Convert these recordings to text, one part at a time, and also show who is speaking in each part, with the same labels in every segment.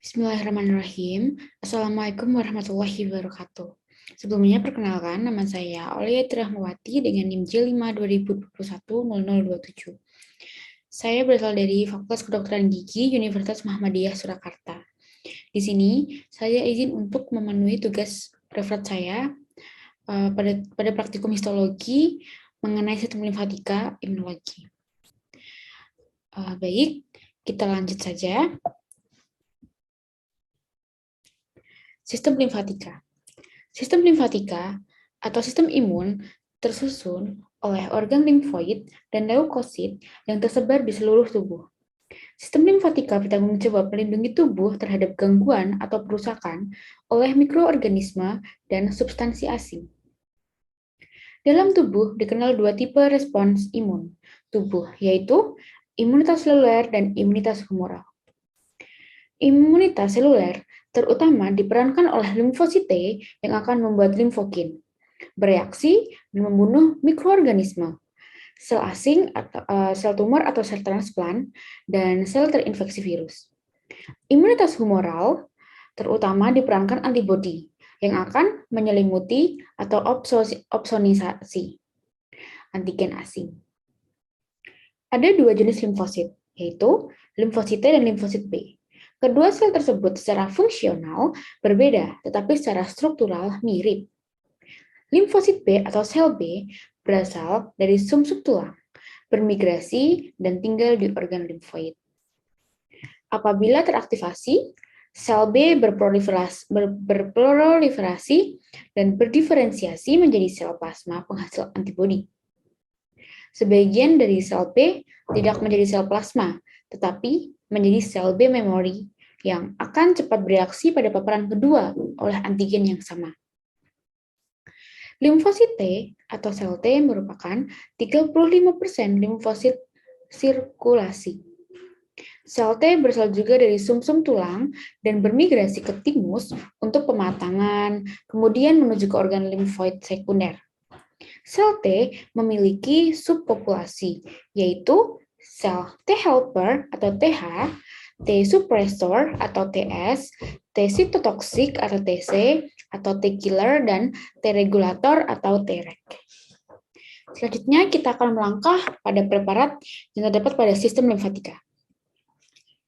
Speaker 1: Bismillahirrahmanirrahim. Assalamualaikum warahmatullahi wabarakatuh. Sebelumnya perkenalkan, nama saya Auliati Rahmawati dengan NIM J5 2021-0027. Saya berasal dari Fakultas Kedokteran Gigi Universitas Muhammadiyah Surakarta. Di sini, saya izin untuk memenuhi tugas referat saya pada praktikum histologi mengenai sistem limfatika imunologi. Baik, kita lanjut saja. Sistem limfatika. Sistem limfatika atau sistem imun tersusun oleh organ limfoid dan leukosit yang tersebar di seluruh tubuh. Sistem limfatika bertanggung jawab melindungi tubuh terhadap gangguan atau perusakan oleh mikroorganisme dan substansi asing. Dalam tubuh dikenal dua tipe respons imun tubuh, yaitu imunitas seluler dan imunitas humoral. Imunitas seluler terutama diperankan oleh limfosit T yang akan membuat limfokin bereaksi dan membunuh mikroorganisme, sel asing, sel tumor atau sel transplant, dan sel terinfeksi virus. Imunitas humoral terutama diperankan antibodi yang akan menyelimuti atau opsonisasi antigen asing. Ada dua jenis limfosit, yaitu limfosit T dan limfosit B. Kedua sel tersebut secara fungsional berbeda, tetapi secara struktural mirip. Limfosit B atau sel B berasal dari sumsum tulang, bermigrasi, dan tinggal di organ limfoid. Apabila teraktivasi, sel B berproliferasi dan berdiferensiasi menjadi sel plasma penghasil antibodi. Sebagian dari sel B tidak menjadi sel plasma, tetapi menjadi sel B memori yang akan cepat bereaksi pada paparan kedua oleh antigen yang sama. Limfosit T atau sel T merupakan 35% limfosit sirkulasi. Sel T berasal juga dari sumsum tulang dan bermigrasi ke timus untuk pematangan, kemudian menuju ke organ limfoid sekunder. Sel T memiliki subpopulasi, yaitu sel T helper atau TH, T suppressor atau TS, T cytotoxic atau TC, atau T killer, dan T regulator atau Treg. Selanjutnya kita akan melangkah pada preparat yang terdapat pada sistem limfatika.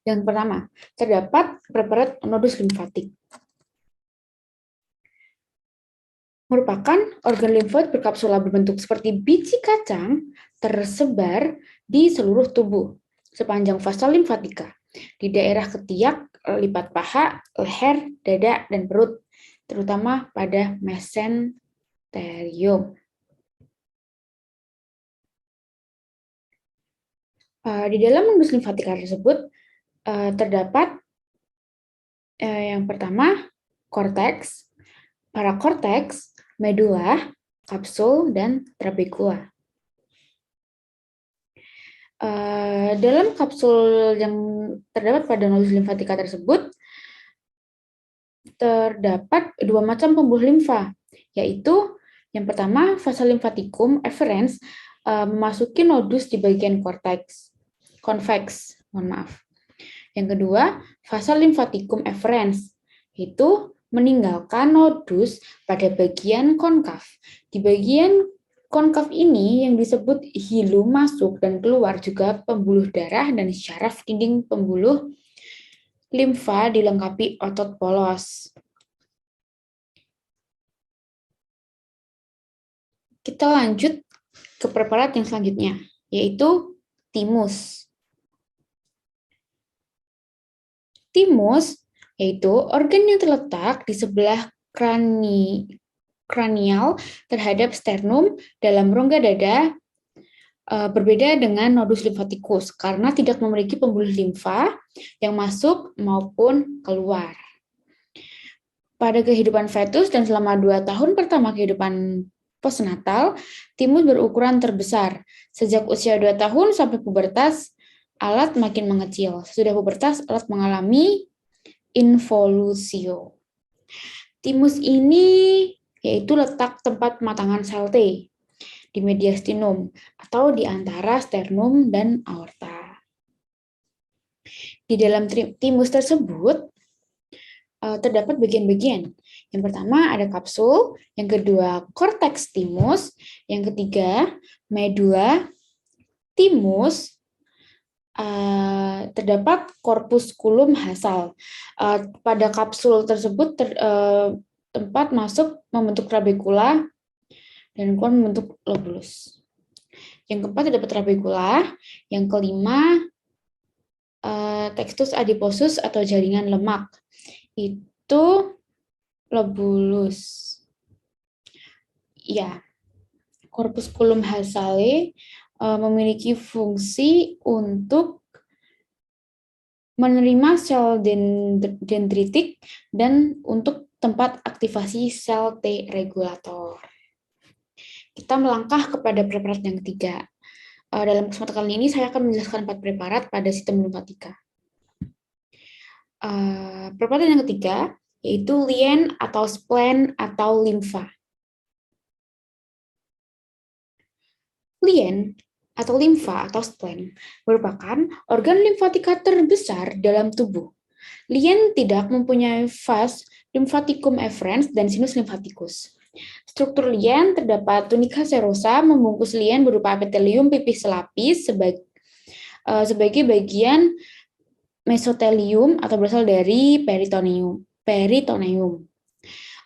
Speaker 1: Yang pertama, terdapat preparat nodus limfatik. Merupakan organ limfoid berkapsula berbentuk seperti biji kacang tersebar di seluruh tubuh sepanjang fasa limfatika di daerah ketiak, lipat paha, leher, dada, dan perut, terutama pada mesenterium. Di dalam nodus limfatika tersebut terdapat yang pertama korteks, parakorteks, medula, kapsul, dan trabekula. Dalam kapsul yang terdapat pada nodus limfatika tersebut, terdapat dua macam pembuluh limfa, yaitu yang pertama vasa limfatikum efferens memasuki nodus di bagian konveks. Yang kedua, vasa limfatikum efferens, yaitu meninggalkan nodus pada bagian konkav. Di bagian konkav ini yang disebut hilum masuk dan keluar juga pembuluh darah dan syaraf dinding pembuluh limfa dilengkapi otot polos. Kita lanjut ke preparat yang selanjutnya, yaitu timus. Timus yaitu organ yang terletak di sebelah kranial terhadap sternum dalam rongga dada, berbeda dengan nodus limfatikus karena tidak memiliki pembuluh limfa yang masuk maupun keluar. Pada kehidupan fetus dan selama 2 tahun pertama kehidupan postnatal, timus berukuran terbesar. Sejak usia 2 tahun sampai pubertas, alat makin mengecil. Sesudah pubertas, alat mengalami involusio. Timus ini yaitu letak tempat pematangan sel T di mediastinum atau di antara sternum dan aorta. Di dalam timus tersebut terdapat bagian-bagian. Yang pertama ada kapsul, yang kedua cortex thymus, yang ketiga medula thymus, terdapat corpusculum basal. Pada kapsul tersebut tempat masuk membentuk trabekula dan keluar membentuk lobulus. Yang keempat terdapat trabekula, yang kelima textus adiposus atau jaringan lemak. Itu lobulus. Ya, corpusculum basale memiliki fungsi untuk menerima sel dendritik dan untuk tempat aktivasi sel T regulator. Kita melangkah kepada preparat yang ketiga. Dalam kesempatan kali ini saya akan menjelaskan 4 preparat pada sistem limfatika. Preparat yang ketiga yaitu lien atau spleen atau limfa. Lien atau limfa atau spleen merupakan organ limfatika terbesar dalam tubuh. Lien tidak mempunyai vas limfatikum efferens dan sinus limfaticus. Struktur lien terdapat tunika serosa membungkus lien berupa epitelium pipih selapis sebagai bagian mesotelium atau berasal dari peritoneum.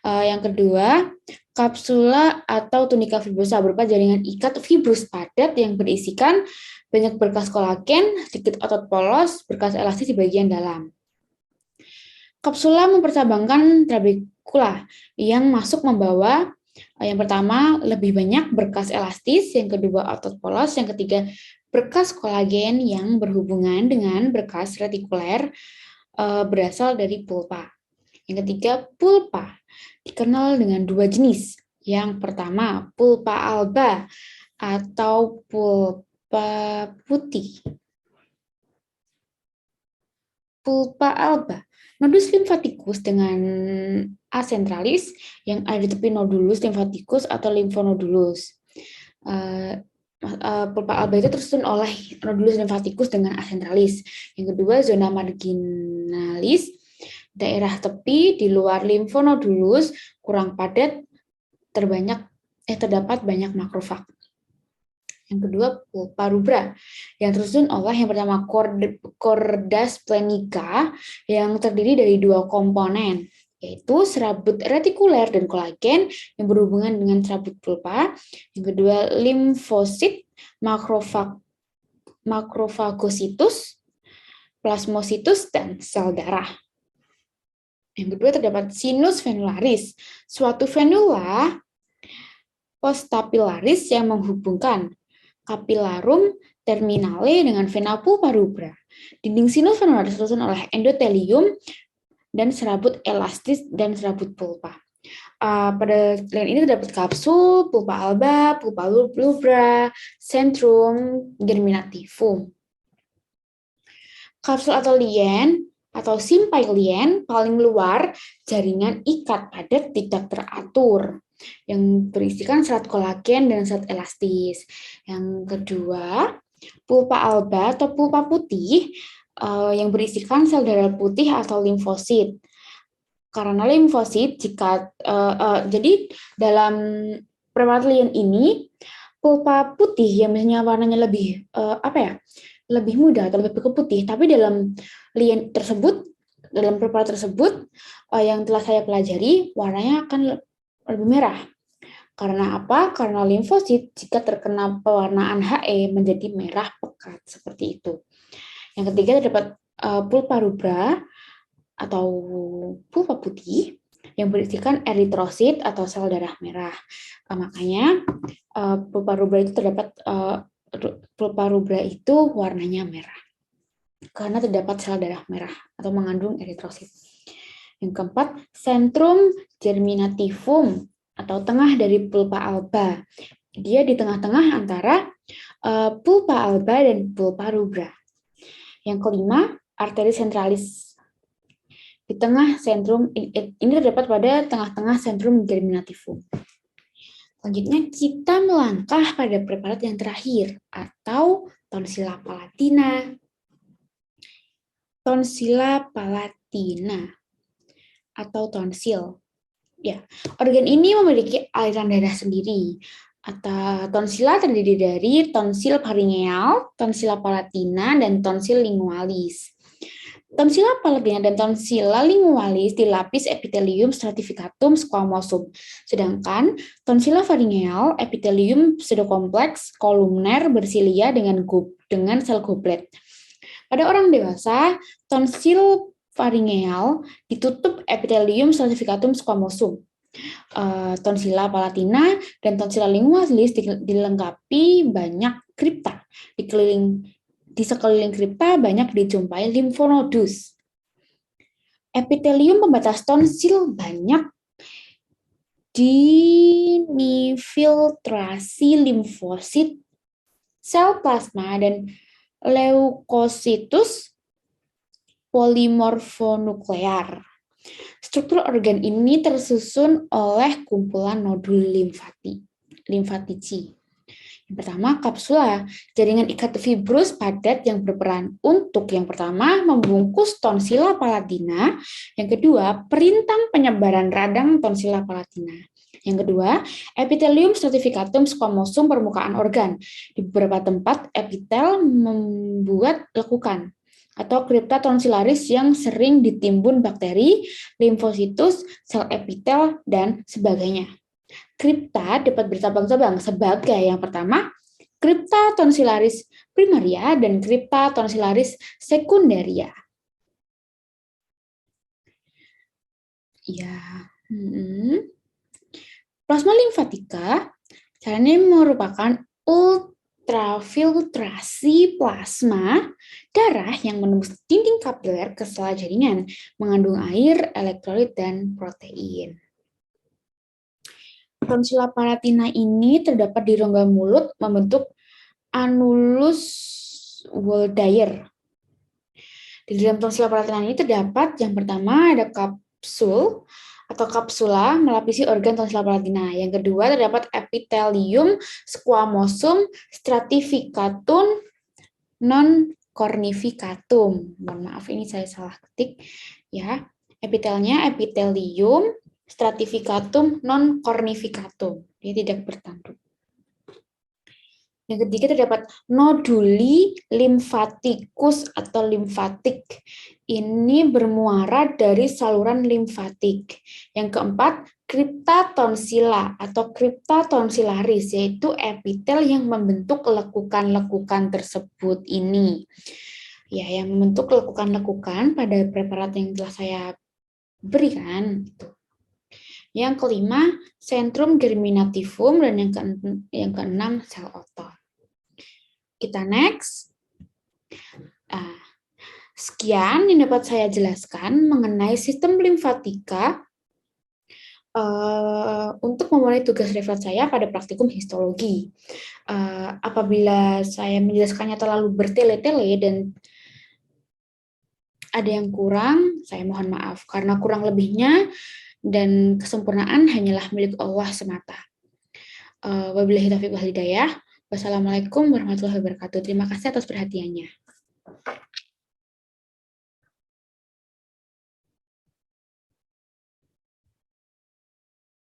Speaker 1: Yang kedua, kapsula atau tunika fibrosa berupa jaringan ikat fibrus padat yang berisikan banyak berkas kolagen, sedikit otot polos, berkas elastis di bagian dalam. Kapsula mempercabangkan trabekula yang masuk membawa yang pertama lebih banyak berkas elastis, yang kedua otot polos, yang ketiga berkas kolagen yang berhubungan dengan berkas retikuler berasal dari pulpa. Yang ketiga, pulpa dikenal dengan 2 jenis. Yang pertama, pulpa alba atau pulpa putih. Pulpa alba, nodus limfatikus dengan asentralis yang ada di tepi nodulus limfatikus atau limfonodulus. Pulpa alba itu tersusun oleh nodulus limfatikus dengan asentralis. Yang kedua, zona marginalis, daerah tepi di luar limfonodulus kurang padat, terdapat banyak makrofag. Yang kedua, pulpa rubra yang tersusun oleh yang pertama chorda splenica yang terdiri dari 2 komponen, yaitu serabut retikuler dan kolagen yang berhubungan dengan serabut pulpa. Yang kedua, limfosit, makrofagositus, plasmositus, dan sel darah. Yang kedua terdapat sinus venularis, suatu venula postapilaris yang menghubungkan capillarum terminale dengan vena pulpa rubra. Dinding sinus venularis tersusun oleh endotelium dan serabut elastis dan serabut pulpa. Pada lien ini terdapat kapsul, pulpa alba, pulpa rubra, centrum germinativum. Kapsul atau lien atau simpai lien paling luar jaringan ikat padat tidak teratur yang berisikan serat kolagen dan serat elastis. Yang kedua, pulpa alba atau pulpa putih yang berisikan sel darah putih atau limfosit. Karena limfosit jadi dalam preparat lien ini pulpa putih yang biasanya warnanya lebih lebih muda atau lebih ke putih, tapi dalam lien tersebut, dalam preparat tersebut yang telah saya pelajari warnanya akan lebih merah. Karena apa? Karena limfosit jika terkena pewarnaan He menjadi merah pekat seperti itu. Yang ketiga terdapat pulpa rubra atau pulpa putih yang berisikan eritrosit atau sel darah merah. Makanya pulpa rubra itu terdapat pulpa rubra itu warnanya merah karena terdapat sel darah merah atau mengandung eritrosit. Yang keempat, centrum germinativum atau tengah dari pulpa alba. Dia di tengah-tengah antara pulpa alba dan pulpa rubra. Yang kelima, arteri centralis. Di tengah sentrum ini terdapat pada tengah-tengah centrum germinativum. Selanjutnya kita melangkah pada preparat yang terakhir atau tonsilla palatina. Tonsilla palatina atau tonsil. Ya, organ ini memiliki aliran darah sendiri. Atau tonsila terdiri dari tonsil pharyngeal, tonsila palatina, dan tonsil lingualis. Tonsila palatina dan tonsila lingualis dilapis epitelium stratificatum squamosum, sedangkan tonsila pharyngeal epitelium pseudokompleks kolumner bersilia dengan sel goblet. Pada orang dewasa, tonsil pharyngeal ditutup epitelium stratificatum squamosum. Tonsila palatina dan tonsila lingualis dilengkapi banyak kripta. Di sekeliling kripta banyak dijumpai limfonodus. Epitelium pembatas tonsil banyak dinfiltrasi limfosit, sel plasma, dan leukositus polimorfonuklear. Struktur organ ini tersusun oleh kumpulan nodul limfatici. Yang pertama, kapsula, jaringan ikat fibrus padat yang berperan untuk yang pertama membungkus tonsila palatina, yang kedua perintang penyebaran radang tonsila palatina. Yang kedua, epitelium stratificatum squamosum permukaan organ. Di beberapa tempat epitel membuat lekukan atau kripta tonsilaris yang sering ditimbun bakteri, limfositus, sel epitel, dan sebagainya. Kripta dapat bercabang-cabang sebagai yang pertama, kripta tonsilaris primaria dan kripta tonsilaris sekundaria. Ya. Plasma limfatika caranya merupakan ultrafiltrasi plasma darah yang menembus dinding kapiler ke sela jaringan, mengandung air, elektrolit, dan protein. Tonsila palatina ini terdapat di rongga mulut membentuk annulus Waldeyer. Di dalam tonsila palatina ini terdapat yang pertama ada kapsul atau kapsula melapisi organ tonsila palatina. Yang kedua terdapat epitelium squamosum stratificatum non cornificatum. Mohon maaf ini saya salah ketik ya. Epitelnya epitelium stratificatum non cornificatum. Dia tidak bertanduk. Yang ketiga terdapat noduli limfatikus atau limfatik. Ini bermuara dari saluran limfatik. Yang keempat, kripta tonsila atau kripta tonsilaris, yaitu epitel yang membentuk lekukan-lekukan tersebut ini. Ya, yang membentuk lekukan-lekukan pada preparat yang telah saya berikan. Yang kelima, sentrum germinativum, dan yang keenam, sel otot. Kita next. Sekian yang dapat saya jelaskan mengenai sistem limfatika untuk memulai tugas referat saya pada praktikum histologi. Apabila saya menjelaskannya terlalu bertele-tele dan ada yang kurang, saya mohon maaf karena kurang lebihnya dan kesempurnaan hanyalah milik Allah semata. Wabillahi taufiq wal hidayah. Wassalamualaikum warahmatullahi wabarakatuh. Terima kasih atas perhatiannya.